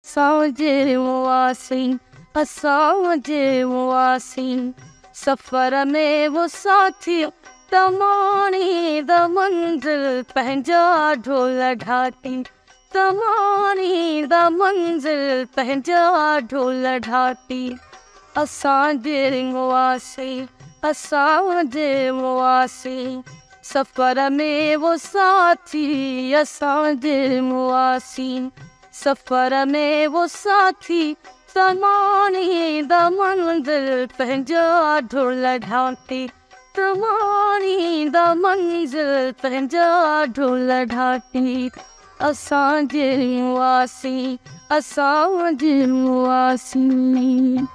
असांजे मुआसीं असांजे मुआसीं सफ़र में वो साथी तमानी द मंज़िल पंहिंजा ढोल ढाती तमानी द मंज़िल पंहिंजा ढोल ढाती असांजे मुआसीं असांजे मुआसीं सफ़र में वो साथी असांजे मुआसीं सफ़र में वो साथी तमानी द मंज़िल पंहिंजा ढोल ढाती तमानी द मंज़िल पंहिंजा ढोल ढाती असांजे मुआसीं असांजे मुआसीं